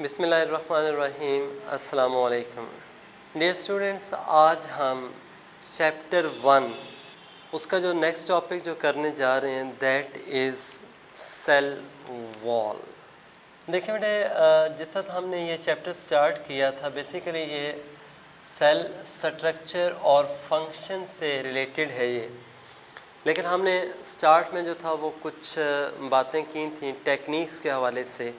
बिस्मिल्लाहिर्रहमानिर्रहीम। अस्सलाम वालेकुम डियर स्टूडेंट्स, आज हम चैप्टर 1 उसका जो नेक्स्ट टॉपिक जो करने जा रहे हैं दैट इज़ सेल वॉल। देखिए बेटे, जिस तरह हमने ये चैप्टर स्टार्ट किया था, बेसिकली ये सेल स्ट्रक्चर और फंक्शन से रिलेटेड है ये। लेकिन हमने स्टार्ट में जो था वो कुछ बातें की थी टेक्निक्स के हवाले से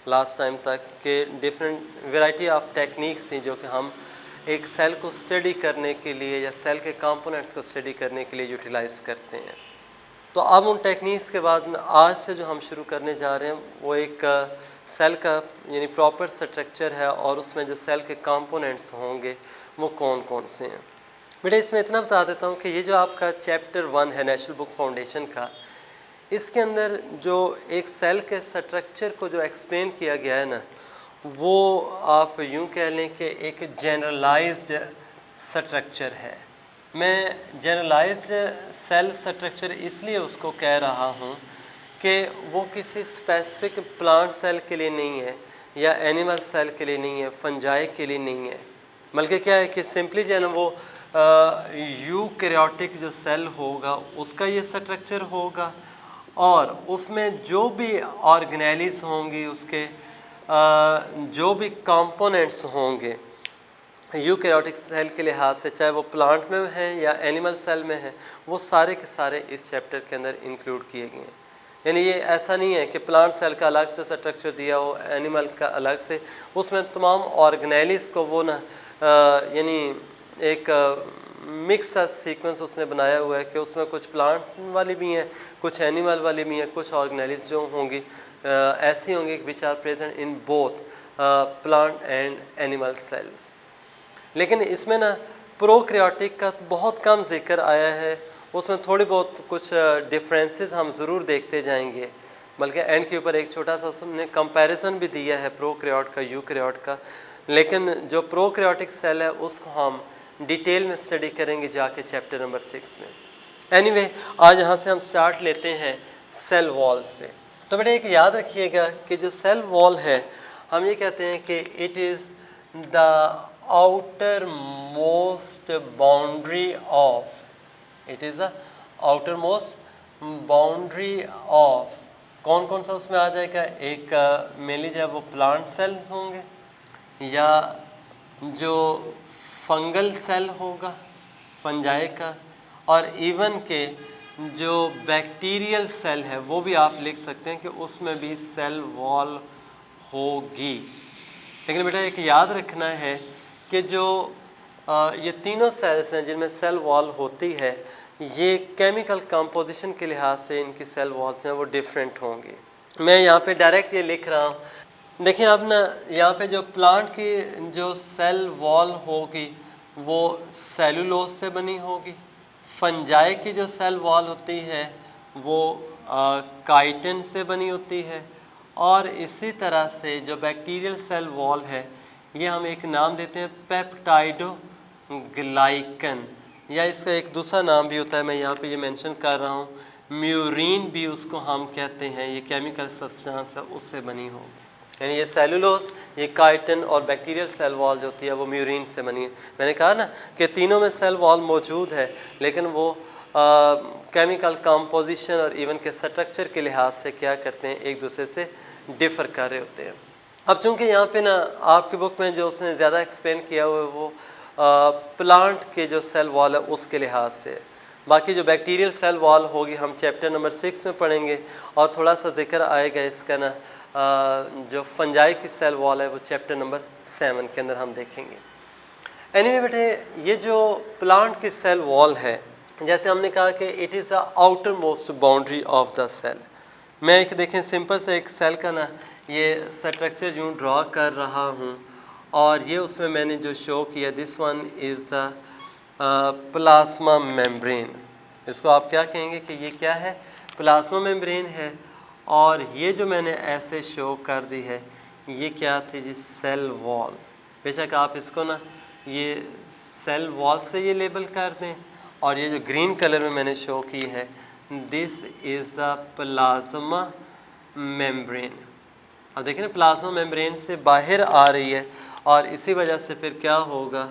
लास्ट टाइम तक के डिफरेंट वैरायटी ऑफ टेक्निक्स थी जो कि हम एक सेल को स्टडी करने के लिए या सेल के कंपोनेंट्स को स्टडी करने के लिए यूटिलाइज़ करते हैं। तो अब उन टेक्निक्स के बाद आज से जो हम शुरू करने जा रहे हैं वो एक सेल का यानी प्रॉपर स्ट्रक्चर है और उसमें जो सेल के कंपोनेंट्स होंगे वो कौन कौन से हैं। बेटा इसमें इतना बता देता हूँ कि ये जो आपका चैप्टर 1 है नेशनल बुक फाउंडेशन का, इसके अंदर जो एक सेल के स्ट्रक्चर को जो एक्सप्लेन किया गया है ना, वो आप यूँ कह लें कि एक जनरलाइज्ड स्ट्रक्चर है। मैं जनरलाइज्ड सेल स्ट्रक्चर इसलिए उसको कह रहा हूँ कि वो किसी स्पेसिफिक प्लांट सेल के लिए नहीं है या एनिमल सेल के लिए नहीं है, फंजाई के लिए नहीं है, बल्कि क्या है कि सिंपली जो है ना वो यूकैरियोटिक जो सेल होगा उसका ये स्ट्रक्चर होगा और उसमें जो भी ऑर्गेनेलिस होंगी, उसके जो भी कंपोनेंट्स होंगे यूकैरियोटिक सेल के लिहाज से, चाहे वो प्लांट में हैं या एनिमल सेल में हैं, वो सारे के सारे इस चैप्टर के अंदर इंक्लूड किए गए हैं। यानी ये ऐसा नहीं है कि प्लांट सेल का अलग से स्ट्रक्चर दिया हो, एनिमल का अलग से, उसमें तमाम ऑर्गेनेलिस को वो ना यानी एक मिक्स सीक्वेंस उसने बनाया हुआ है कि उसमें कुछ प्लांट वाली भी हैं, कुछ एनिमल वाली भी हैं, कुछ ऑर्गेनेलिस जो होंगी ऐसी होंगी which are present in both plant and animal cells. लेकिन इसमें ना प्रोकैरियोटिक का बहुत कम जिक्र आया है, उसमें थोड़ी बहुत कुछ डिफरेंसेस हम ज़रूर देखते जाएंगे, बल्कि एंड के ऊपर एक छोटा सा उसने कंपैरिजन भी दिया है प्रोकैरियोट का यूकैरियोट का। लेकिन जो प्रोकैरियोटिक सेल है उसको हम डिटेल में स्टडी करेंगे जाके चैप्टर नंबर 6 में। एनीवे, आज यहाँ से हम स्टार्ट लेते हैं सेल वॉल से। तो बेटा एक याद रखिएगा कि जो सेल वॉल है हम ये कहते हैं कि it is the outermost boundary of, it is the outermost boundary of, कौन कौन सा उसमें आ जाएगा, एक मेनली जो है वो प्लांट सेल्स होंगे या जो फंगल सेल होगा फंजाई का, और इवन के जो बैक्टीरियल सेल है वो भी आप लिख सकते हैं कि उसमें भी सेल वॉल होगी। लेकिन बेटा एक याद रखना है कि जो ये तीनों सेल्स हैं जिनमें सेल वॉल होती है, ये केमिकल कंपोजिशन के लिहाज से इनकी सेल वॉल्स हैं वो डिफरेंट होंगी। मैं यहाँ पे डायरेक्ट ये लिख रहा हूँ। देखिए अब ना यहाँ पे जो प्लांट की जो सेल वॉल होगी वो सेलुलोज से बनी होगी, फंजाई की जो सेल वॉल होती है वो काइटिन से बनी होती है, और इसी तरह से जो बैक्टीरियल सेल वॉल है ये हम एक नाम देते हैं पेप्टाइडोग्लाइकन, या इसका एक दूसरा नाम भी होता है, मैं यहाँ पे ये मेंशन कर रहा हूँ, म्यूरिन भी उसको हम कहते हैं। ये केमिकल सब्सटेंस है उससे बनी होगी, यानी ये सेलुलोज, ये काइटिन और बैक्टीरियल सेल वॉल जो होती है वो म्यूरिन से बनी है। मैंने कहा ना कि तीनों में सेल वॉल मौजूद है, लेकिन वो केमिकल कंपोजिशन और इवन के स्ट्रक्चर के लिहाज से क्या करते हैं, एक दूसरे से डिफ़र कर रहे होते हैं। अब चूँकि यहाँ पे ना आपकी बुक में जो उसने ज़्यादा एक्सप्लेन किया हुआ है वो प्लांट के जो सेल वॉल है उसके लिहाज से, बाकी जो बैक्टीरियल सेल वॉल होगी हम चैप्टर नंबर 6 में पढ़ेंगे, और थोड़ा सा जिक्र आएगा इसका ना जो फंजाई की सेल वॉल है वो चैप्टर नंबर 7 के अंदर हम देखेंगे। एनीवे बेटे, ये जो प्लांट की सेल वॉल है, जैसे हमने कहा कि it is the outermost boundary of the cell. मैं एक देखें सिंपल से एक सेल का ना ये स्ट्रक्चर यूँ ड्रॉ कर रहा हूँ, और ये उसमें मैंने जो शो किया, this one is the plasma membrane. इसको आप क्या कहेंगे कि ये क्या है, प्लाज्मा मेम्ब्रेन है। और ये जो मैंने ऐसे शो कर दी है ये क्या थी जी, सेल वॉल। बेशक आप इसको ना ये सेल वॉल से ये लेबल कर दें, और ये जो ग्रीन कलर में मैंने शो की है this is a plasma membrane. अब देखिए ना प्लाज्मा मेम्ब्रेन से बाहर आ रही है और इसी वजह से फिर क्या होगा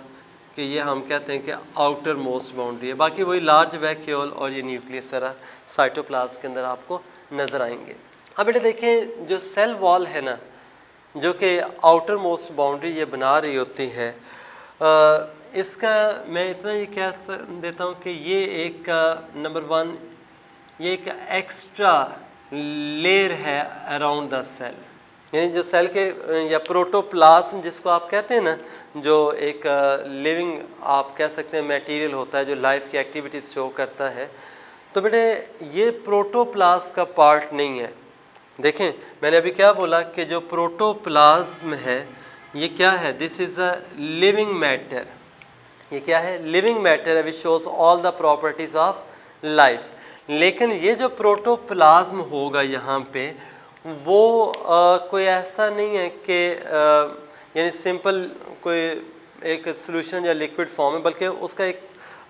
कि ये हम कहते हैं कि आउटर मोस्ट बाउंड्री है। बाकी वही लार्ज वैक्यूल और ये न्यूक्लियस सारा साइटोप्लाज्म के अंदर आपको नज़र आएंगे। अब बेटा देखें जो सेल वॉल है ना, जो कि आउटर मोस्ट बाउंड्री ये बना रही होती है, इसका मैं इतना ये कह देता हूँ कि ये एक नंबर वन ये एक एक्स्ट्रा लेयर है अराउंड द सेल। यानी जो सेल के या प्रोटोप्लाज्म जिसको आप कहते हैं ना, जो एक लिविंग आप कह सकते हैं मटेरियल होता है जो लाइफ की एक्टिविटीज़ शो करता है, तो बेटे ये प्रोटोप्लाज्म का पार्ट नहीं है। देखें मैंने अभी क्या बोला कि जो प्रोटोप्लाज्म है ये क्या है, this is a living matter. ये क्या है, लिविंग मैटर है which shows all the properties of life. लेकिन ये जो प्रोटोप्लाज्म होगा यहाँ पे वो कोई ऐसा नहीं है कि यानी सिंपल कोई एक सॉल्यूशन या लिक्विड फॉर्म है, बल्कि उसका एक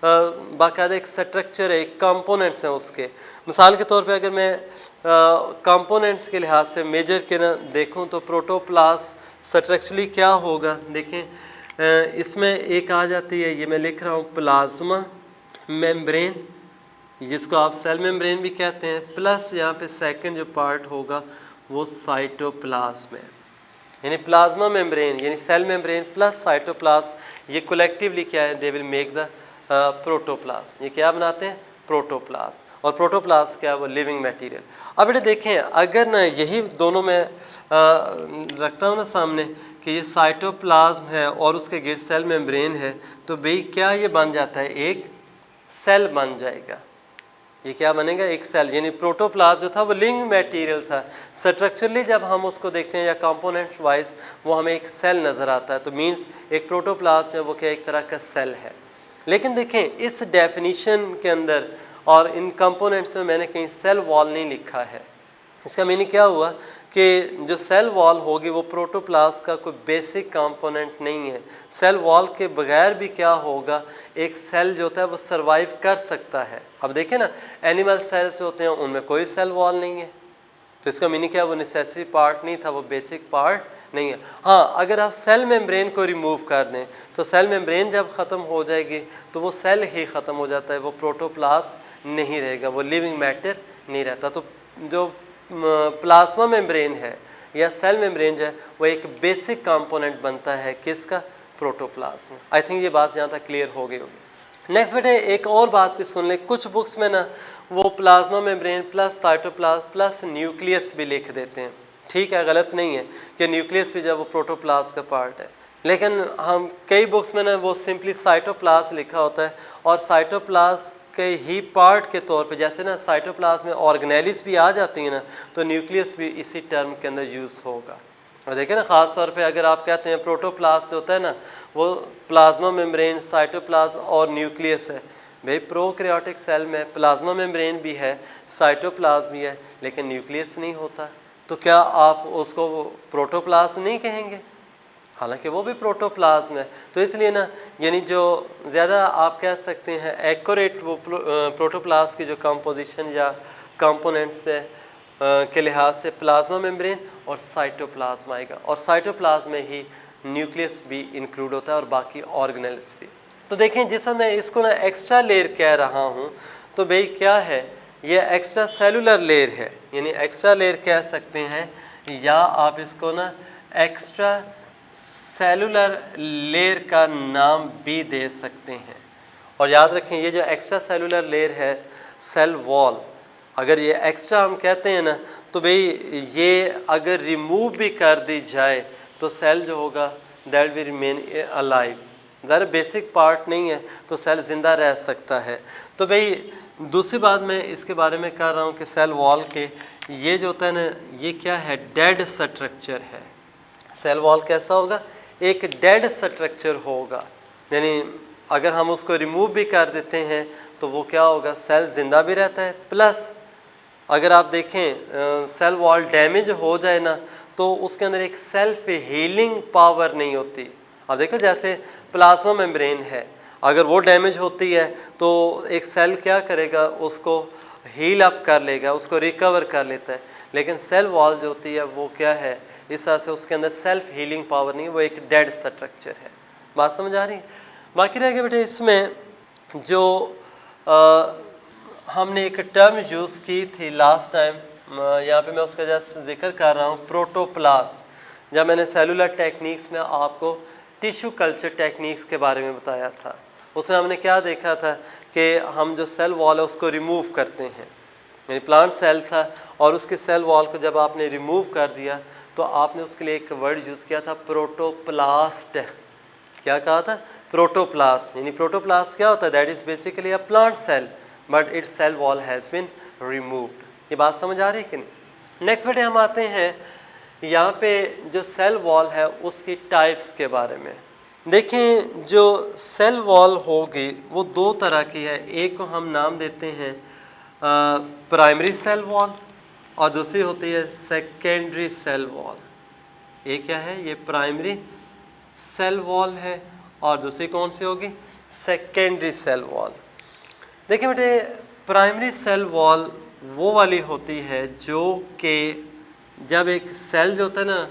बाकायदा एक स्ट्रक्चर है, एक कंपोनेंट्स हैं उसके। मिसाल के तौर पे अगर मैं कंपोनेंट्स के लिहाज से मेजर के ना देखूं तो प्रोटोप्लाज्म स्ट्रक्चरली क्या होगा, देखें इसमें एक आ जाती है, ये मैं लिख रहा हूँ प्लाज्मा मेम्ब्रेन, जिसको आप सेल मेम्ब्रेन भी कहते हैं, प्लस यहाँ पे सेकंड जो पार्ट होगा वो साइटोप्लाज्म है। यानी प्लाज्मा मेम्ब्रेन यानी सेल मेम्ब्रेन प्लस साइटोप्लाज्म ये कलेक्टिवली क्या है, they will make the protoplasm. ये क्या बनाते हैं, प्रोटोप्लाज्म। और प्रोटोप्लाज्म क्या है, वो लिविंग मटेरियल। अब बेटे देखें अगर ना यही दोनों में रखता हूँ ना सामने कि ये साइटोप्लाज्म है और उसके गिर्द सेल मेम्ब्रेन है, तो भाई क्या ये बन जाता है, एक सेल बन जाएगा। ये क्या बनेगा, एक सेल। यानी प्रोटोप्लाज्म जो था वो लिविंग मटेरियल था, स्ट्रक्चरली जब हम उसको देखते हैं या कंपोनेंट वाइज वो हमें एक सेल नज़र आता है, तो मींस एक प्रोटोप्लाज्म है वो क्या एक तरह का सेल है। लेकिन देखें इस डेफिनीशन के अंदर और इन कंपोनेंट्स में मैंने कहीं सेल वॉल नहीं लिखा है। इसका मीनिंग क्या हुआ कि जो सेल वॉल होगी वो प्रोटोप्लाज्म का कोई बेसिक कंपोनेंट नहीं है। सेल वॉल के बगैर भी क्या होगा, एक सेल जो होता है वो सरवाइव कर सकता है। अब देखें ना एनिमल सेल्स होते हैं उनमें कोई सेल वॉल नहीं है, तो इसका मीनिंग क्या है, वो नेसेसरी पार्ट नहीं था, वो बेसिक पार्ट नहीं है। हाँ अगर आप सेल मेम्ब्रेन को रिमूव कर दें तो सेल मेम्ब्रेन जब ख़त्म हो जाएगी तो वो सेल ही ख़त्म हो जाता है, वो प्रोटोप्लाज्म नहीं रहेगा, वो लिविंग मैटर नहीं रहता। तो जो प्लाज्मा मेम्ब्रेन है या सेल मेम्ब्रेन जो है वो एक बेसिक कंपोनेंट बनता है किसका, प्रोटोप्लाज्म। आई थिंक ये बात यहाँ तक क्लियर हो गई होगी। नेक्स्ट बेटे एक और बात भी सुन लें, कुछ बुक्स में ना वो plasma membrane plus cytoplasm plus nucleus भी लिख देते हैं। ठीक है, गलत नहीं है कि न्यूक्लियस भी जब वो प्रोटोप्लाज्म का पार्ट है, लेकिन हम कई बुक्स में ना वो सिंपली साइटोप्लाज्म लिखा होता है और साइटोप्लाज्म के ही पार्ट के तौर पे, जैसे ना साइटोप्लाज्म में ऑर्गेनेलिस भी आ जाती है ना, तो न्यूक्लियस भी इसी टर्म के अंदर यूज़ होगा। और देखिए ना ख़ास तौर पे अगर आप कहते हैं प्रोटोप्लाज्म जो होता है ना वो प्लाज्मा मेम्ब्रेन साइटोप्लाज्म और न्यूक्लियस है। भाई प्रोकैरियोटिक सेल में प्लाज्मा मेम्ब्रेन भी है, साइटोप्लाज्म भी है, लेकिन न्यूक्लियस नहीं होता, तो क्या आप उसको प्रोटोप्लाज्म नहीं कहेंगे, हालांकि वो भी प्रोटोप्लाज्म है। तो इसलिए ना यानी जो ज़्यादा आप कह सकते हैं एक्यूरेट वो प्रोटोप्लाज्म की जो कंपोजिशन या कंपोनेंट्स है के लिहाज से प्लाज्मा मेम्ब्रेन और साइटोप्लाज्म आएगा, और साइटोप्लाज्म में ही न्यूक्लियस भी इंक्लूड होता है और बाकी ऑर्गेनेल्स भी। तो देखें जिस मैं इसको ना एक्स्ट्रा लेयर कह रहा हूँ, तो भाई क्या है, ये एक्स्ट्रा सेलुलर लेयर है, यानी एक्स्ट्रा लेयर कह सकते हैं, या आप इसको ना एक्स्ट्रा सेलुलर लेयर का नाम भी दे सकते हैं। और याद रखें ये जो एक्स्ट्रा सेलुलर लेयर है सेल वॉल, अगर ये एक्स्ट्रा हम कहते हैं ना, तो भाई ये अगर रिमूव भी कर दी जाए तो सेल जो होगा दैट विल रिमेन अलाइव। ज़रा बेसिक पार्ट नहीं है तो सेल ज़िंदा रह सकता है। तो भाई दूसरी बात मैं इसके बारे में कह रहा हूँ कि सेल वॉल के ये जो होता है ना ये क्या है, डेड स्ट्रक्चर है। सेल वॉल कैसा होगा, एक डेड स्ट्रक्चर होगा, यानी अगर हम उसको रिमूव भी कर देते हैं तो वो क्या होगा, सेल ज़िंदा भी रहता है, प्लस अगर आप देखें सेल वॉल डैमेज हो जाए ना तो उसके अंदर एक सेल्फ हीलिंग पावर नहीं होती। अब देखो जैसे प्लाज्मा मेम्ब्रेन है, अगर वो डैमेज होती है तो एक सेल क्या करेगा, उसको हील अप कर लेगा, उसको रिकवर कर लेता है। लेकिन सेल वॉल जो होती है वो क्या है, इस तरह से उसके अंदर सेल्फ हीलिंग पावर नहीं है, वो एक डेड स्ट्रक्चर है। बात समझ आ रही है? बाकी रह गया बेटे इसमें जो हमने एक टर्म यूज़ की थी लास्ट टाइम, यहाँ पे मैं उसका जस्ट जिक्र कर रहा हूँ, प्रोटोप्लास्ट। जब मैंने सेलुलर टेक्निक्स में आपको टिश्यू कल्चर टेक्निक्स के बारे में बताया था, उसमें हमने क्या देखा था कि हम जो सेल वॉल है उसको रिमूव करते हैं, यानी प्लांट सेल था और उसके सेल वॉल को जब आपने रिमूव कर दिया तो आपने उसके लिए एक वर्ड यूज़ किया था, प्रोटोप्लास्ट। क्या कहा था? प्रोटोप्लास्ट। यानी प्रोटोप्लास्ट क्या होता है? That is basically a plant cell but its cell wall has been removed. ये बात समझ आ रही है कि नहीं? नेक्स्ट बेटे हम आते हैं यहाँ पे जो सेल वॉल है उसकी टाइप्स के बारे में। देखें, जो सेल वॉल होगी वो दो तरह की है। एक को हम नाम देते हैं प्राइमरी सेल वॉल और दूसरी होती है सेकेंडरी सेल वॉल। ये क्या है? ये प्राइमरी सेल वॉल है और दूसरी कौन सी होगी? Secondary cell wall. देखिए बेटे, प्राइमरी सेल वॉल वो वाली होती है जो कि जब एक सेल जो होता है ना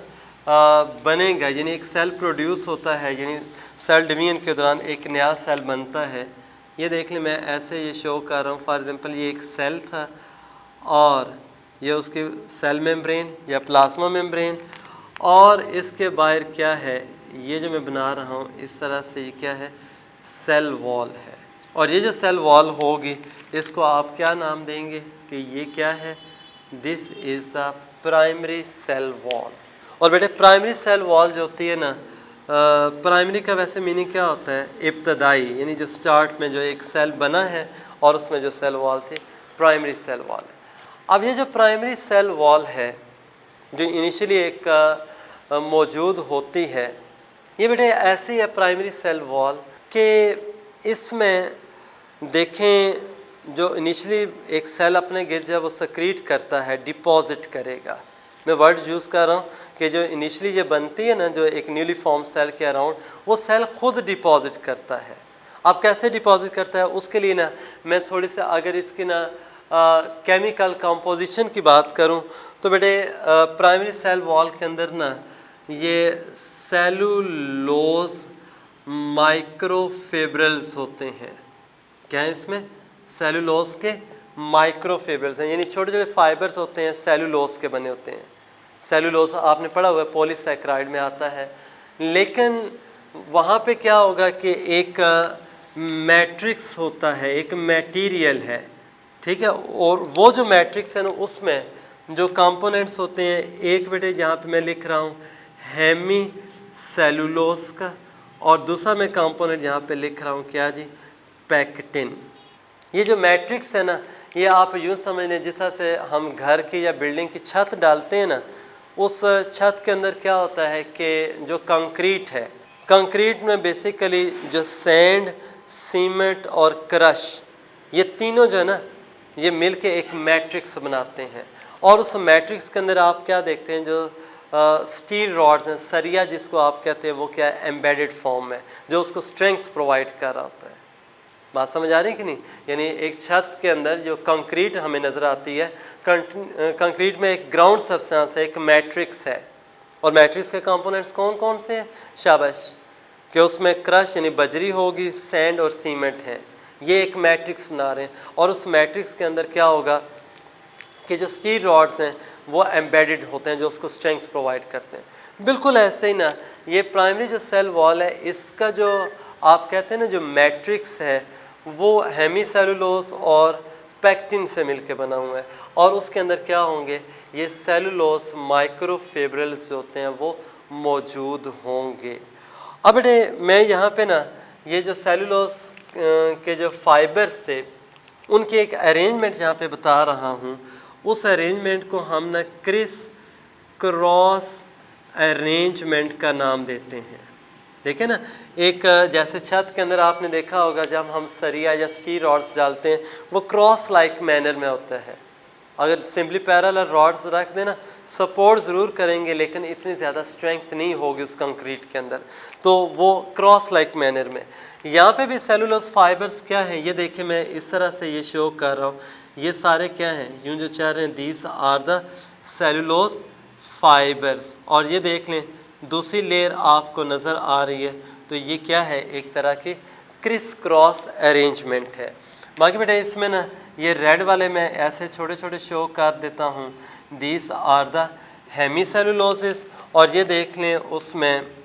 बनेगा, यानी एक सेल प्रोड्यूस होता है, यानी सेल डिवीजन के दौरान एक नया सेल बनता है। ये देख लें, मैं ऐसे ये शो कर रहा हूँ। फॉर एग्जांपल ये एक सेल था और ये उसकी सेल मेम्ब्रेन या प्लाज्मा मेम्ब्रेन, और इसके बाहर क्या है, ये जो मैं बना रहा हूँ इस तरह से, ये क्या है? सेल वॉल है। और ये जो सेल वॉल होगी इसको आप क्या नाम देंगे कि ये क्या है? This is the primary cell wall. और बेटे प्राइमरी सेल वॉल जो होती है ना, प्राइमरी का वैसे मीनिंग क्या होता है? इब्तदाई, यानी जो स्टार्ट में जो एक सेल बना है और उसमें जो सेल वॉल थी, प्राइमरी सेल वॉल है। अब ये जो प्राइमरी सेल वॉल है जो इनिशियली एक मौजूद होती है, ये बेटे ऐसी है प्राइमरी सेल वॉल कि इसमें देखें जो इनिशियली एक सेल अपने गिर जब वो सक्रीट करता है, डिपॉजिट करेगा। मैं वर्ड यूज़ कर रहा हूँ कि जो इनिशियली ये बनती है ना, जो एक न्यूली फॉर्म सेल के अराउंड, वो सेल खुद डिपॉजिट करता है। अब कैसे डिपॉजिट करता है उसके लिए ना मैं थोड़ी सी अगर इसकी ना केमिकल कंपोजिशन की बात करूं तो बेटे प्राइमरी सेल वॉल के अंदर ना ये सेलुलोज माइक्रोफिब्रिल्स होते हैं। क्या है इसमें? सेलुलोज के माइक्रोफिब्रिल्स हैं, यानी छोटे छोटे फाइबर्स होते हैं, सेलुलोज के बने होते हैं। सेलुलोज आपने पढ़ा हुआ है, पॉलीसैकेराइड में आता है। लेकिन वहाँ पे क्या होगा कि एक मैट्रिक्स होता है, एक मटेरियल है, ठीक है। और वो जो मैट्रिक्स है ना उसमें जो कंपोनेंट्स होते हैं, एक बेटे यहाँ पे मैं लिख रहा हूँ हेमी सेलुलोज का, और दूसरा मैं कंपोनेंट यहाँ पे लिख रहा हूँ क्या जी? पैक्टिन। ये जो मैट्रिक्स है ना, ये आप यूँ समझ लें जिस तरह से हम घर की या बिल्डिंग की छत डालते हैं ना, उस छत के अंदर क्या होता है कि जो कंक्रीट है, कंक्रीट में बेसिकली जो सैंड, सीमेंट और क्रश, ये तीनों जो है ना ये मिलके एक मैट्रिक्स बनाते हैं। और उस मैट्रिक्स के अंदर आप क्या देखते हैं? जो स्टील रॉड्स हैं, सरिया जिसको आप कहते हैं, वो क्या है? एम्बेडेड फॉर्म में, जो उसको स्ट्रेंथ प्रोवाइड कर रहा होता है। बात समझ आ रही है कि नहीं? यानी एक छत के अंदर जो कंक्रीट हमें नज़र आती है, कंक्रीट में एक ग्राउंड सब्सटेंस है, एक मैट्रिक्स है। और मैट्रिक्स के कंपोनेंट्स कौन कौन से हैं? शाबाश, कि उसमें क्रश यानी बजरी होगी, सैंड और सीमेंट है। ये एक मैट्रिक्स बना रहे हैं। और उस मैट्रिक्स के अंदर क्या होगा कि जो स्टील रॉड्स हैं वो एम्बेडेड होते हैं, जो उसको स्ट्रेंथ प्रोवाइड करते हैं। बिल्कुल ऐसे ही ना ये प्राइमरी जो सेल वॉल है, इसका जो आप कहते हैं ना जो मैट्रिक्स है, वो हेमी सेलुलोज और पैक्टिन से मिलके बना हुआ है। और उसके अंदर क्या होंगे? ये सेलुलोज माइक्रोफिब्रिल्स जो होते हैं वो मौजूद होंगे। अब बेटे मैं यहाँ पे ना ये जो सेलुलोज के जो फाइबर्स थे उनकी एक अरेंजमेंट यहाँ पे बता रहा हूँ। उस अरेंजमेंट को हम ना क्रिस क्रॉस अरेंजमेंट का नाम देते हैं। देखिए ना, एक जैसे छत के अंदर आपने देखा होगा जब हम सरिया या स्टील रॉड्स डालते हैं वो क्रॉस लाइक मैनर में होता है। अगर सिंपली पैरेलल रॉड्स रख देना, सपोर्ट ज़रूर करेंगे लेकिन इतनी ज़्यादा स्ट्रेंथ नहीं होगी उस कंक्रीट के अंदर, तो वो क्रॉस लाइक मैनर में। यहाँ पे भी सेलुलोज फाइबर्स क्या है, ये देखिए मैं इस तरह से ये शो कर रहा हूँ। ये सारे क्या हैं? यूँ जो चाह रहे हैं, these are the cellulose fibres. और ये देख लें दूसरी लेयर आपको नज़र आ रही है, तो ये क्या है, एक तरह की क्रिस क्रॉस अरेंजमेंट है। बाकी बेटा इसमें ना ये रेड वाले मैं ऐसे छोटे छोटे शो कर देता हूँ, दीज आर द हेमीसेलुलोसिस। और ये देख लें उसमें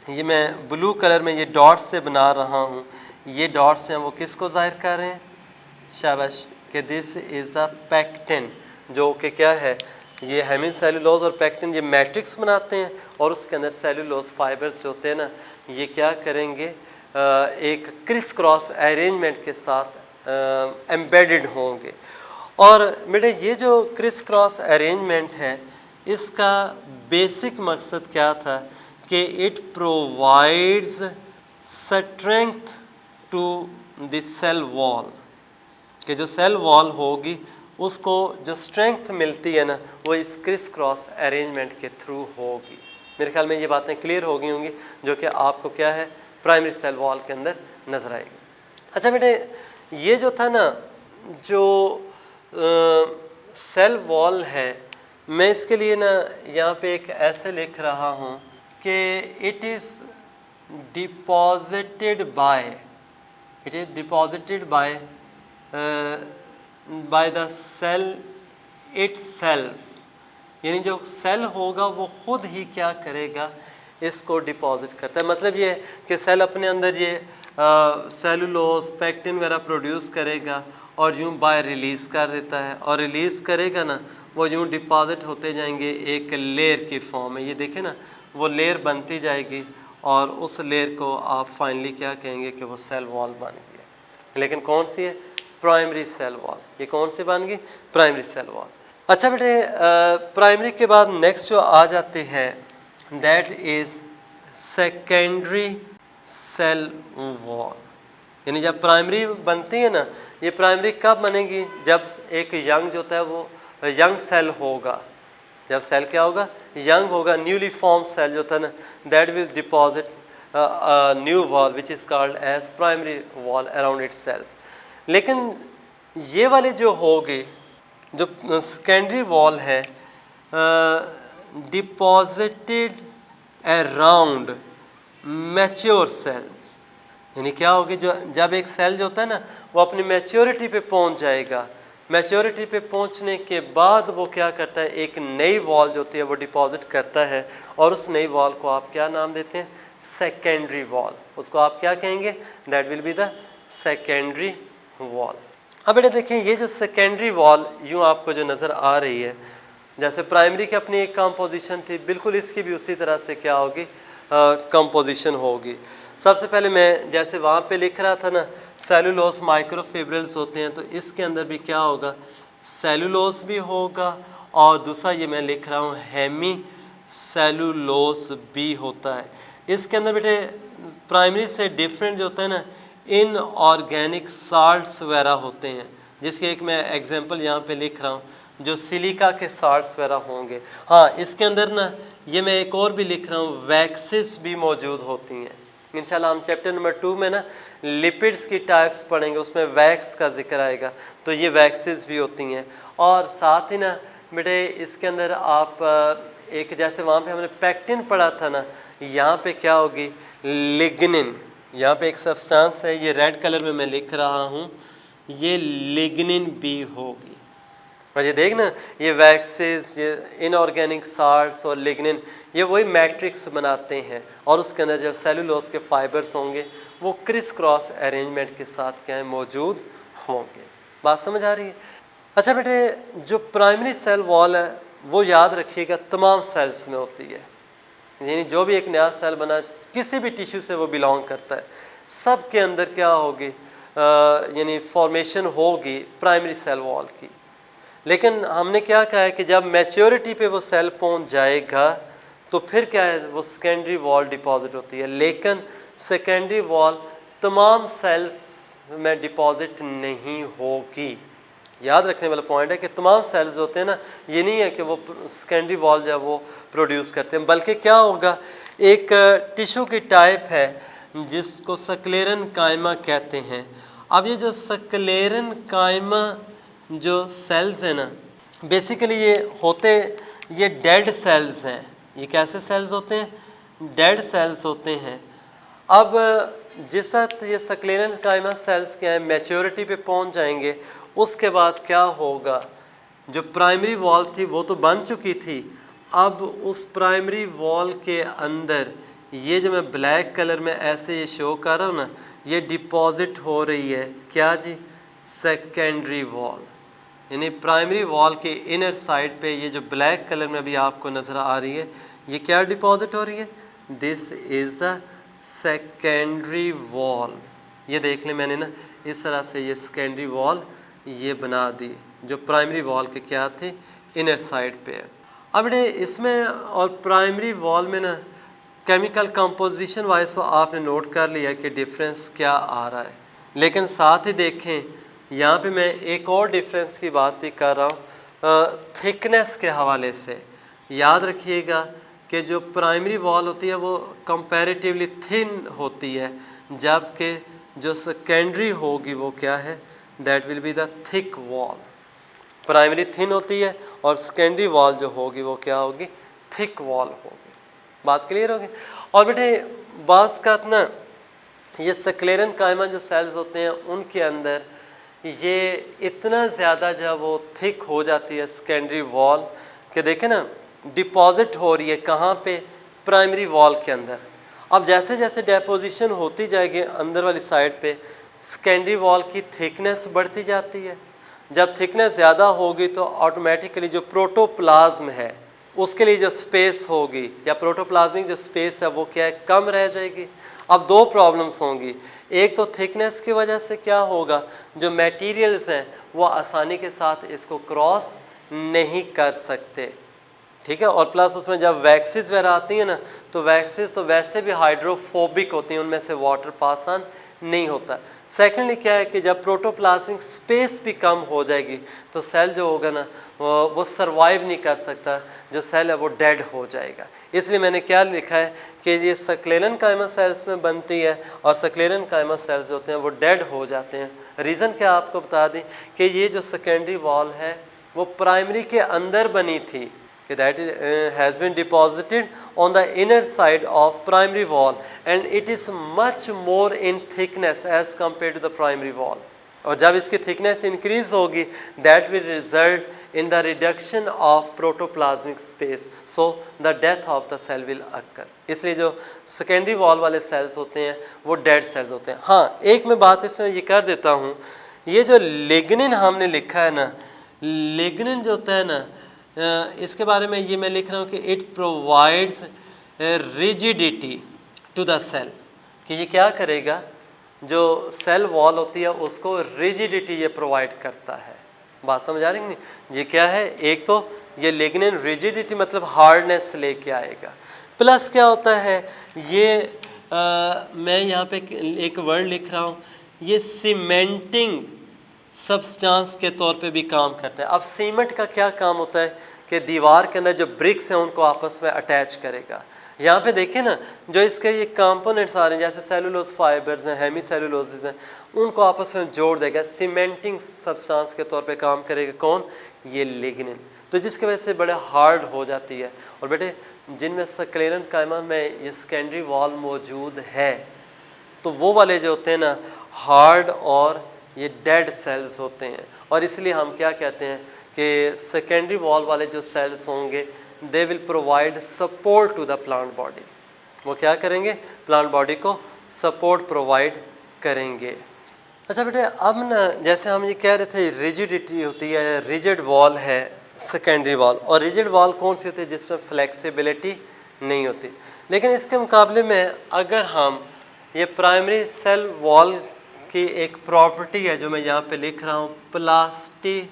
ये मैं ब्लू कलर में ये डॉट्स से बना रहा हूँ, ये डॉट्स हैं वो किसको ज़ाहिर कर रहे हैं, शाबाश, कि दिस इज़ द पेक्टिन, जो कि क्या है, ये हेमीसेलुलोज और पेक्टिन ये मैट्रिक्स बनाते हैं और उसके अंदर सेलुलोज फाइबर्स जो होते हैं ना, ये क्या करेंगे, एक क्रिस क्रॉस अरेंजमेंट के साथ एम्बेडेड होंगे। और बेटे ये जो क्रिस क्रॉस अरेंजमेंट है, इसका बेसिक मकसद क्या था कि it provides strength to the cell wall, कि जो सेल वॉल होगी उसको जो स्ट्रेंथ मिलती है ना, वो इस क्रिस क्रॉस अरेंजमेंट के थ्रू होगी। मेरे ख्याल में ये बातें क्लियर हो गई होंगी, जो कि आपको क्या है, प्राइमरी सेल वॉल के अंदर नज़र आएगी। अच्छा बेटे, ये जो था ना, जो सेल वॉल है, मैं इसके लिए ना यहाँ पे एक ऐसे लिख रहा हूँ कि it is deposited by the cell itself, यानी जो सेल होगा वो खुद ही क्या करेगा, इसको डिपॉजिट करता है। मतलब ये कि सेल अपने अंदर ये सेलुलोज पेक्टिन वगैरह प्रोड्यूस करेगा और यूँ बाय रिलीज़ कर देता है, और रिलीज़ करेगा ना, वो यूँ डिपॉजिट होते जाएंगे एक लेयर की फॉर्म में। ये देखें ना, वो लेयर बनती जाएगी और उस लेयर को आप फाइनली क्या कहेंगे कि वो सेल वॉल बन गई। लेकिन कौन सी है, प्राइमरी सेल वॉल। ये कौन सी बन गई, प्राइमरी सेल वॉल। अच्छा बेटे, प्राइमरी के बाद नेक्स्ट जो आ जाती है, that is secondary cell wall. यानी जब प्राइमरी बनती है ना, ये प्राइमरी कब बनेगी, जब एक यंग जो होता है वो यंग सेल होगा। जब सेल क्या होगा, यंग होगा, न्यूली फॉर्म सेल जो होता है ना, that will deposit new wall which is called as primary wall around itself. लेकिन ये वाली जो होगी, जो सेकेंडरी वॉल है, डिपॉजिटेड अराउंड मैच्योर सेल्स। यानी क्या होगी, जो जब एक सेल जो होता है ना, वो अपनी मैच्योरिटी पे पहुंच जाएगा, मैच्योरिटी पे पहुंचने के बाद वो क्या करता है, एक नई वॉल जो होती है वो डिपॉजिट करता है, और उस नई वॉल को आप क्या नाम देते हैं, सेकेंडरी वॉल। उसको आप क्या कहेंगे, that will be the secondary wall. अब बेटे देखें, ये जो सेकेंडरी वॉल यूँ आपको जो नज़र आ रही है, जैसे प्राइमरी की अपनी एक कंपोजिशन थी, बिल्कुल इसकी भी उसी तरह से क्या होगी, कंपोजिशन होगी। सबसे पहले मैं जैसे वहाँ पे लिख रहा था ना, सेलुलोज माइक्रोफिब्रिल्स होते हैं, तो इसके अंदर भी क्या होगा, सेलुलोज भी होगा, और दूसरा ये मैं लिख रहा हूँ हेमी सेलुलोज भी होता है। इसके अंदर बेटे प्राइमरी से डिफरेंट जो होता है ना, इनऑर्गेनिक साल्ट्स वगैरह होते हैं, जिसके एक मैं एग्जांपल यहाँ पे लिख रहा हूँ, जो सिलिका के साल्ट्स वगैरह होंगे। हाँ, इसके अंदर ना ये मैं एक और भी लिख रहा हूँ, वैक्सेस भी मौजूद होती हैं। इंशाल्लाह हम चैप्टर नंबर 2 में ना लिपिड्स की टाइप्स पढ़ेंगे, उसमें वैक्स का जिक्र आएगा, तो ये वैक्सेस भी होती हैं। और साथ ही ना बेटे इसके अंदर आप एक, जैसे वहाँ पे हमने पेक्टिन पढ़ा था ना, यहाँ पे क्या होगी, लिग्निन। यहाँ पे एक सब्सटेंस है, ये रेड कलर में मैं लिख रहा हूँ, ये लिग्निन भी होगी। और ये देख ना, ये वैक्सेस, ये इनऑर्गेनिक साल्ट्स और लिग्निन, ये वही मैट्रिक्स बनाते हैं, और उसके अंदर जब सेलुलोज के फाइबर्स होंगे वो क्रिस क्रॉस अरेंजमेंट के साथ क्या है, मौजूद होंगे। बात समझ आ रही है। अच्छा बेटे, जो प्राइमरी सेल वॉल है वो याद रखिएगा तमाम सेल्स में होती है, यानी जो भी एक नया सेल बना किसी भी टिश्यू से वो बिलोंग करता है, सब के अंदर क्या होगी, यानी फॉर्मेशन होगी प्राइमरी सेल वॉल की। लेकिन हमने क्या कहा है कि जब मैच्योरिटी पे वो सेल पहुंच जाएगा तो फिर क्या है, वो सेकेंडरी वॉल डिपॉजिट होती है। लेकिन सेकेंडरी वॉल तमाम सेल्स में डिपॉजिट नहीं होगी। याद रखने वाला पॉइंट है कि तमाम सेल्स होते हैं ना, ये नहीं है कि वो सेकेंडरी वॉल जो है वो प्रोड्यूस करते हैं, बल्कि क्या होगा, एक टिश्यू की टाइप है जिसको सक्लेरन कायमा कहते हैं। अब ये जो सक्लेरन कायमा जो सेल्स है ना, बेसिकली ये डेड सेल्स हैं। ये कैसे सेल्स होते हैं? डेड सेल्स होते हैं। अब जिस वक्त ये सक्लेरेंट कायमा सेल्स क्या है मैच्योरिटी पे पहुंच जाएंगे, उसके बाद क्या होगा, जो प्राइमरी वॉल थी वो तो बन चुकी थी, अब उस प्राइमरी वॉल के अंदर ये जो मैं ब्लैक कलर में ऐसे ये शो कर रहा हूँ ना, ये डिपॉजिट हो रही है क्या जी? Secondary wall. यानी प्राइमरी वॉल के इनर साइड पे ये जो ब्लैक कलर में अभी आपको नज़र आ रही है, ये क्या डिपॉजिट हो रही है? This is a secondary wall. ये देख लें, मैंने ना इस तरह से ये सेकेंडरी वॉल ये बना दी, जो प्राइमरी वॉल के क्या थे, इनर साइड पे है। अब ने इसमें और प्राइमरी वॉल में ना केमिकल कंपोजिशन वाइज तो आपने नोट कर लिया कि डिफरेंस क्या आ रहा है, लेकिन साथ ही देखें यहाँ पे मैं एक और डिफरेंस की बात भी कर रहा हूँ थिकनेस के हवाले से। याद रखिएगा कि जो प्राइमरी वॉल होती है वो कंपैरेटिवली थिन होती है, जबकि जो सेकेंडरी होगी वो क्या है, that will be the thick wall. Primary thin होती है और सेकेंडरी वॉल जो होगी वो क्या होगी, थिक वॉल होगी। बात क्लियर होगी। और बेटे बास का ना ये सक्लेरेंट कायमा जो सेल्स होते हैं उनके अंदर ये इतना ज़्यादा जब वो थिक हो जाती है सेकेंडरी वॉल कि देखें ना डिपॉजिट हो रही है कहाँ पे, प्राइमरी वॉल के अंदर। अब जैसे जैसे डेपोजिशन होती जाएगी अंदर वाली साइड पे, सेकेंडरी वॉल की थिकनेस बढ़ती जाती है। जब थिकनेस ज़्यादा होगी तो ऑटोमेटिकली जो प्रोटोप्लाज्म है उसके लिए जो स्पेस होगी या प्रोटोप्लाज्मिक जो स्पेस है वो क्या है, कम रह जाएगी। अब दो प्रॉब्लम्स होंगी, एक तो थिकनेस की वजह से क्या होगा, जो मटेरियल्स हैं वो आसानी के साथ इसको क्रॉस नहीं कर सकते, ठीक है। और प्लस उसमें जब वैक्सीज वगैरह आती हैं ना, तो वैक्सीज तो वैसे भी हाइड्रोफोबिक होती हैं, उनमें से वाटर पास ऑन नहीं होता। सेकेंडली क्या है कि जब प्रोटोप्लाज्मिक स्पेस भी कम हो जाएगी तो सेल जो होगा ना वो सर्वाइव नहीं कर सकता, जो सेल है वो डेड हो जाएगा। इसलिए मैंने क्या लिखा है कि ये सक्लेरेंट कायमा सेल्स में बनती है और सक्लेरेंट कायमा सेल्स जो होते हैं वो डेड हो जाते हैं। रीज़न क्या आपको बता दें कि ये जो सेकेंडरी वॉल है वो प्राइमरी के अंदर बनी थी, that has been deposited on the inner side of primary wall and it is much more in thickness as compared to the primary wall। और जब इसकी thickness increase होगी that will result in the reduction of protoplasmic space, so the death of the cell will occur। इसलिए जो secondary wall वाले cells होते हैं वो dead cells होते हैं। हाँ, एक मैं बात इसमें ये कर देता हूँ, ये जो लिग्निन हमने लिखा है ना, लिग्निन जो होता है ना, इसके बारे में ये मैं लिख रहा हूँ कि it provides rigidity to the cell, कि ये क्या करेगा, जो सेल वॉल होती है उसको रिजिडिटी ये प्रोवाइड करता है। बात समझ आ रही है नहीं? ये क्या है, एक तो ये लिग्निन रिजिडिटी मतलब हार्डनेस लेके आएगा, प्लस क्या होता है ये मैं यहाँ पे एक वर्ड लिख रहा हूँ, ये सीमेंटिंग सब्सटेंस के तौर पे भी काम करता है। अब सीमेंट का क्या काम होता है कि दीवार के अंदर जो ब्रिक्स हैं उनको आपस में अटैच करेगा। यहाँ पे देखें ना, जो इसके ये कंपोनेंट्स आ रहे हैं जैसे सेलुलोज फाइबर्स हैं, हेमी सेलुलोसिस हैं, उनको आपस में जोड़ देगा, सीमेंटिंग सब्सटेंस के तौर पे काम करेगा। कौन? ये लिग्निन। तो जिसकी वजह से बड़े हार्ड हो जाती है। और बेटे जिनमें सक्लेरेंट कायमा में ये सेकेंडरी वॉल मौजूद है तो वो वाले जो होते हैं ना हार्ड और ये डेड सेल्स होते हैं। और इसलिए हम क्या कहते हैं कि सेकेंडरी वॉल वाले जो सेल्स होंगे they will provide support to the plant body. वो क्या करेंगे? प्लांट बॉडी को सपोर्ट प्रोवाइड करेंगे। अच्छा बेटे, अब ना जैसे हम ये कह रहे थे रिजिडिटी होती है, रिजिड वॉल है सेकेंडरी वॉल, और रिजिड वॉल कौन सी होती है? जिसमें फ्लेक्सिबिलिटी नहीं होती। लेकिन इसके मुकाबले में अगर हम ये प्राइमरी सेल वॉल की एक प्रॉपर्टी है जो मैं यहाँ पे लिख रहा हूँ, प्लास्टिसिटी।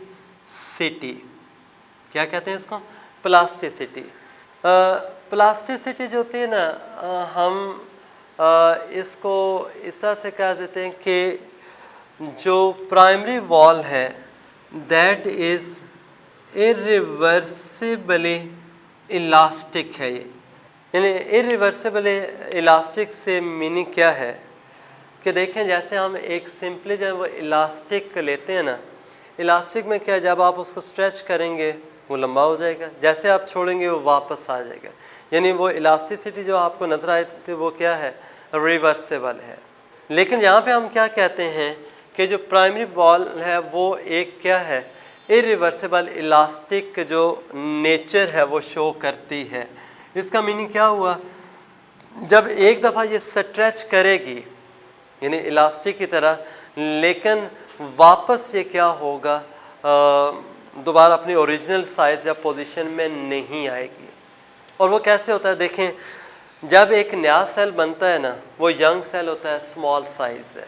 क्या कहते हैं इसको? प्लास्टिसिटी। प्लास्टिसिटी जो होती है ना, हम इसको इस तरह से कह देते हैं कि जो प्राइमरी वॉल है दैट इज़ इरिवर्सिबली इलास्टिक है। ये यानी इरिवर्सिबली इलास्टिक से मीनिंग क्या है कि देखें, जैसे हम एक सिंपली जब वो इलास्टिक लेते हैं ना, इलास्टिक में क्या है, जब आप उसको स्ट्रेच करेंगे वो लंबा हो जाएगा, जैसे आप छोड़ेंगे वो वापस आ जाएगा। यानी वो इलास्टिसिटी जो आपको नज़र आई थी वो क्या है, रिवर्सेबल है। लेकिन यहाँ पे हम क्या कहते हैं कि जो प्राइमरी वॉल है वो एक क्या है, इरिवर्सिबल इलास्टिक जो नेचर है वो शो करती है। इसका मीनिंग क्या हुआ, जब एक दफ़ा ये स्ट्रेच करेगी यानी इलास्टिक की तरह, लेकिन वापस ये क्या होगा, दोबारा अपनी ओरिजिनल साइज़ या पोजीशन में नहीं आएगी। और वो कैसे होता है, देखें जब एक नया सेल बनता है ना, वो यंग सेल होता है, स्मॉल साइज़ है।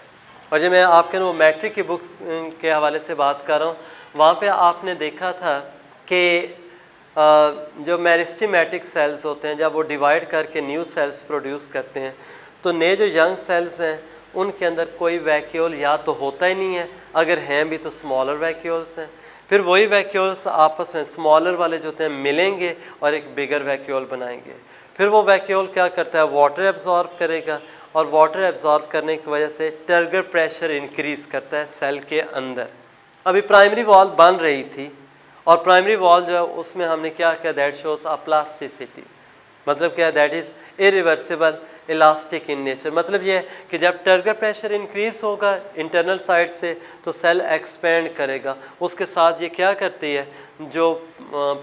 और जब मैं आपके वो मैट्रिक की बुक्स के हवाले से बात कर रहा हूँ, वहाँ पे आपने देखा था कि जो मेरिस्टेमेटिक सेल्स होते हैं जब वो डिवाइड करके न्यू सेल्स प्रोड्यूस करते हैं, तो नए जो यंग सेल्स हैं उनके अंदर कोई वैक्यूल या तो होता ही नहीं है, अगर हैं भी तो स्मॉलर वैक्यूल्स हैं। फिर वही वैक्यूल्स आपस में स्मॉलर वाले जो होते हैं मिलेंगे और एक बिगर वैक्यूल बनाएंगे। फिर वो वैक्यूल क्या करता है, वाटर एब्जॉर्ब करेगा, और वाटर एब्जॉर्ब करने की वजह से टर्गर प्रेशर इंक्रीज़ करता है सेल के अंदर। अभी प्राइमरी वॉल बन रही थी और प्राइमरी वॉल जो है उसमें हमने क्या किया, दैट शोज अ प्लास्टिसिटी। मतलब क्या है, that is irreversible elastic in nature. मतलब ये है कि जब टर्गर प्रेशर इंक्रीज होगा इंटरनल साइड से तो सेल एक्सपेंड करेगा, उसके साथ ये क्या करती है, जो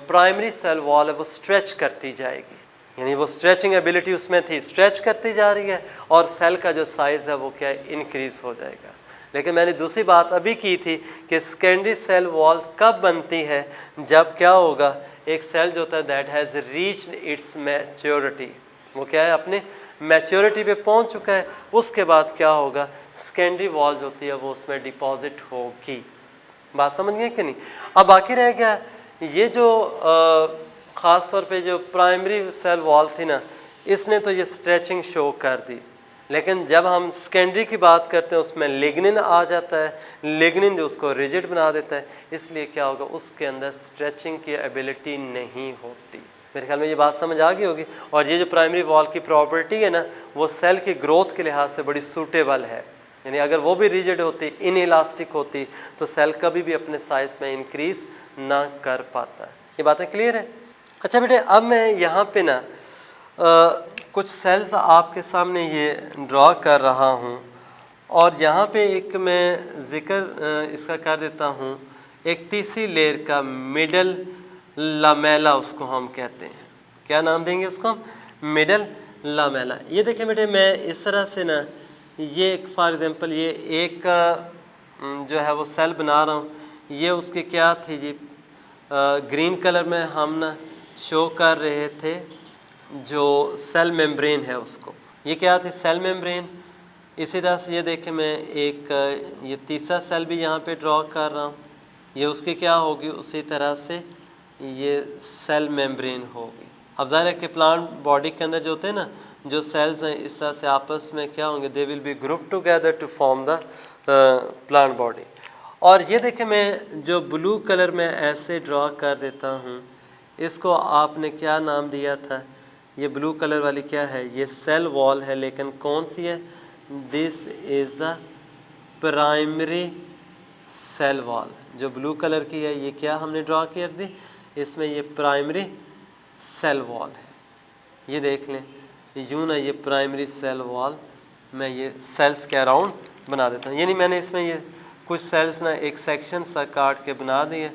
प्राइमरी सेल वॉल है वो स्ट्रेच करती जाएगी, यानी वो स्ट्रेचिंग एबिलिटी उसमें थी, स्ट्रेच करती जा रही है और सेल का जो साइज़ है वो क्या है, इंक्रीज़ हो जाएगा। लेकिन मैंने दूसरी बात अभी की थी कि सेकेंडरी सेल वॉल कब बनती है, जब क्या होगा, एक सेल जो होता है that has reached it's maturity, वो क्या है अपने मैच्योरिटी पे पहुंच चुका है, उसके बाद क्या होगा, सेकेंडरी वॉल जो होती है वो उसमें डिपॉजिट होगी। बात समझ गए कि नहीं। अब बाकी रह गया ये जो ख़ास तौर पे जो प्राइमरी सेल वॉल थी ना, इसने तो ये स्ट्रेचिंग शो कर दी, लेकिन जब हम सेकेंडरी की बात करते हैं उसमें लिग्निन आ जाता है, लिग्निन जो उसको रिजिड बना देता है, इसलिए क्या होगा, उसके अंदर स्ट्रेचिंग की एबिलिटी नहीं होती। मेरे ख्याल में ये बात समझ आ गई होगी। और ये जो प्राइमरी वॉल की प्रॉपर्टी है ना, वो सेल की ग्रोथ के लिहाज से बड़ी सूटेबल है, यानी अगर वो भी रिजिड होती, इन इलास्टिक होती, तो सेल कभी भी अपने साइज़ में इंक्रीज़ ना कर पाता। ये बातें क्लियर है। अच्छा बेटे, अब मैं यहाँ पे ना कुछ सेल्स आपके सामने ये ड्रॉ कर रहा हूँ, और यहाँ पे एक मैं ज़िक्र इसका कर देता हूँ, एक तीसरी लेयर का, मिडल लामेला उसको हम कहते हैं। क्या नाम देंगे उसको हम, मिडल लामेला। ये देखिए बेटे, मैं इस तरह से ना, ये एक फॉर एग्ज़ाम्पल ये एक जो है वो सेल बना रहा हूँ, ये उसकी क्या थी जी, ग्रीन कलर में हम ना शो कर रहे थे जो सेल मेम्ब्रेन है उसको। ये क्या थी, सेल मेम्ब्रेन। इसी तरह से ये देखें, मैं एक ये तीसरा सेल भी यहाँ पे ड्रॉ कर रहा हूँ, ये उसकी क्या होगी, उसी तरह से ये सेल मेम्ब्रेन होगी। अब ज़ाहिर है कि प्लांट बॉडी के अंदर जो होते हैं ना, जो सेल्स हैं इस तरह से आपस में क्या होंगे, they will be group together to form the plant body. और ये देखें, मैं जो ब्लू कलर में ऐसे ड्रॉ कर देता हूँ, इसको आपने क्या नाम दिया था, ये ब्लू कलर वाली क्या है, ये सेल वॉल है, लेकिन कौन सी है, this is the primary cell wall. जो ब्लू कलर की है ये क्या हमने ड्रॉ कर दी, इसमें ये प्राइमरी सेल वॉल है। ये देख लें, यूँ ना, ये प्राइमरी सेल वॉल मैं ये सेल्स के अराउंड बना देता हूँ, यानी मैंने इसमें ये कुछ सेल्स ना एक सेक्शन सा काट के बना दिए,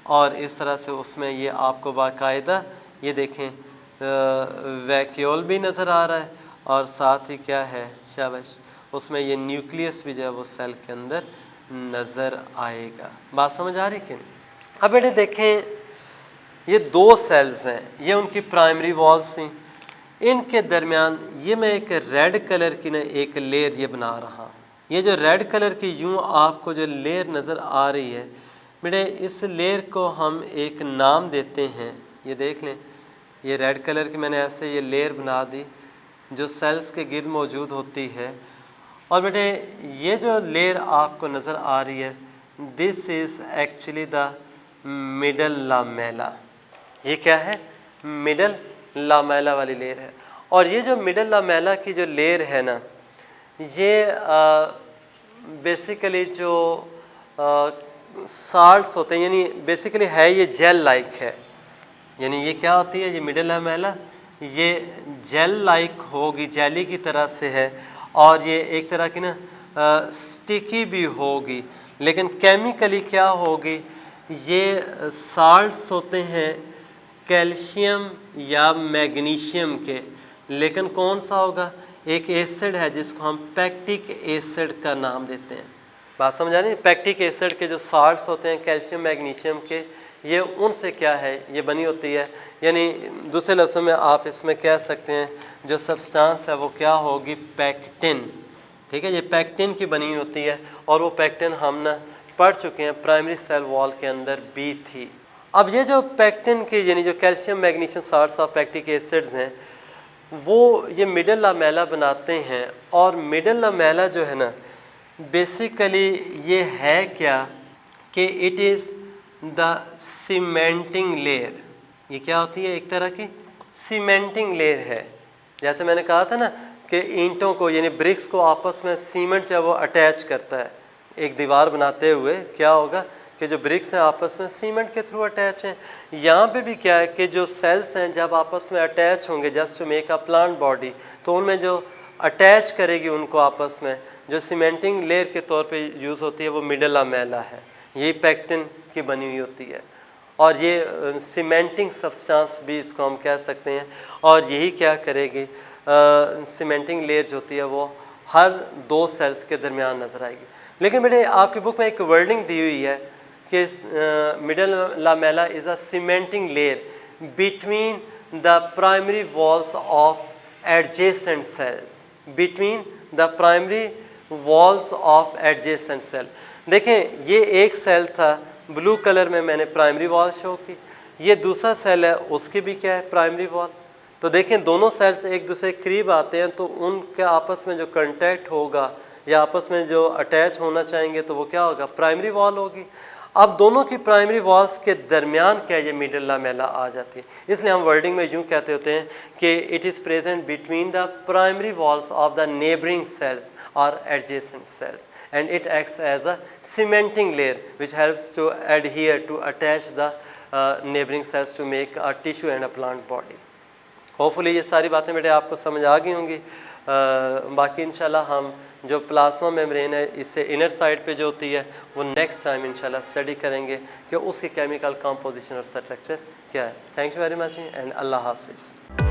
और इस तरह से उसमें ये आपको बाकायदा ये देखें वैक्यूल भी नज़र आ रहा है, और साथ ही क्या है, शाबाश, उसमें ये न्यूक्लियस भी जो है वो सेल के अंदर नज़र आएगा। बात समझ आ रही कि नहीं। अब बेटे देखें, ये दो सेल्स हैं, ये उनकी प्राइमरी वॉल्स थी, इनके दरमियान ये मैं एक रेड कलर की ना एक लेयर ये बना रहा हूँ। ये जो रेड कलर की यूँ आपको जो लेयर नज़र आ रही है बेटे, इस लेयर को हम एक नाम देते हैं। ये देख लें, ये रेड कलर की मैंने ऐसे ये लेयर बना दी जो सेल्स के गिर्द मौजूद होती है। और बेटे ये जो लेयर आपको नज़र आ रही है, this is actually the middle lamella. ये क्या है, मिडल लामेला वाली लेयर है। और ये जो मिडल लामेला की जो लेयर है ना, ये बेसिकली जो साल्ट्स होते हैं, यानी बेसिकली है ये जेल लाइक है, यानी ये क्या होती है, ये मिडल लैमेला ये जेल लाइक होगी, जेली की तरह से है, और ये एक तरह की ना स्टिकी भी होगी, लेकिन केमिकली क्या होगी, ये साल्ट्स होते हैं कैल्शियम या मैग्नीशियम के, लेकिन कौन सा होगा, एक एसिड है जिसको हम पैक्टिक एसिड का नाम देते हैं। बात समझ आ रही है? पैक्टिक एसिड के जो साल्ट्स होते हैं कैल्शियम मैग्नीशियम के, ये उनसे क्या है, ये बनी होती है, यानी दूसरे लफ्ज़ों में आप इसमें कह सकते हैं जो सब्सटेंस है वो क्या होगी, पैक्टिन। ठीक है, ये पैक्टिन की बनी होती है, और वो पैक्टिन हम ना पढ़ चुके हैं प्राइमरी सेल वॉल के अंदर भी थी। अब ये जो पैक्टिन के यानी जो कैल्शियम मैग्नीशियम साल्ट्स और पैक्टिक एसिड्स हैं, वो ये मिडल लामेला बनाते हैं, और मिडल लामेला जो है ना बेसिकली ये है क्या कि it is the cementing layer. ये क्या होती है, एक तरह की सीमेंटिंग लेयर है। जैसे मैंने कहा था ना कि ईंटों को यानी ब्रिक्स को आपस में सीमेंट जो है वो अटैच करता है, एक दीवार बनाते हुए क्या होगा कि जो ब्रिक्स हैं आपस में सीमेंट के थ्रू अटैच हैं। यहाँ पे भी क्या है कि जो सेल्स हैं जब आपस में अटैच होंगे just to make a plant body, तो उनमें जो अटैच करेगी उनको आपस में, जो सीमेंटिंग लेयर के तौर पे यूज़ होती है, वो मिडल लामेला है। यही पैक्टिन की बनी हुई होती है, और ये सीमेंटिंग सब्सटेंस भी इसको हम कह सकते हैं, और यही क्या करेगी, सीमेंटिंग लेयर जो होती है वो हर दो सेल्स के दरमियान नज़र आएगी। लेकिन बेटे आपकी बुक में एक वर्डिंग दी हुई है कि middle lamella is a cementing layer between the primary walls of adjacent cells, between the primary walls of adjacent cell. देखें ये एक सेल था, ब्लू कलर में मैंने प्राइमरी वॉल शो की, ये दूसरा सेल है उसकी भी क्या है, प्राइमरी वॉल। तो देखें दोनों सेल्स एक दूसरे के करीब आते हैं, तो उनके आपस में जो कांटेक्ट होगा या आपस में जो अटैच होना चाहेंगे तो वो क्या होगा, प्राइमरी वॉल होगी। अब दोनों की प्राइमरी वॉल्स के दरमियान क्या ये मिडल लामेला आ जाती है, इसलिए हम वर्डिंग में यूँ कहते होते हैं कि it is present between the primary walls of the neighbouring cells और adjacent cells, and it acts as a cementing layer which helps to adhere to attach the neighbouring cells to make a tissue and a plant body. Hopefully ये सारी बातें बेटे आपको समझ आ गई होंगी। बाकी इंशाल्लाह हम जो प्लाज्मा मेम्ब्रेन है इससे इनर साइड पे जो होती है वो नेक्स्ट टाइम इंशाल्लाह स्टडी करेंगे कि उसकी केमिकल कंपोजिशन और स्ट्रक्चर क्या है। Thank you very much and अल्लाह हाफिज़।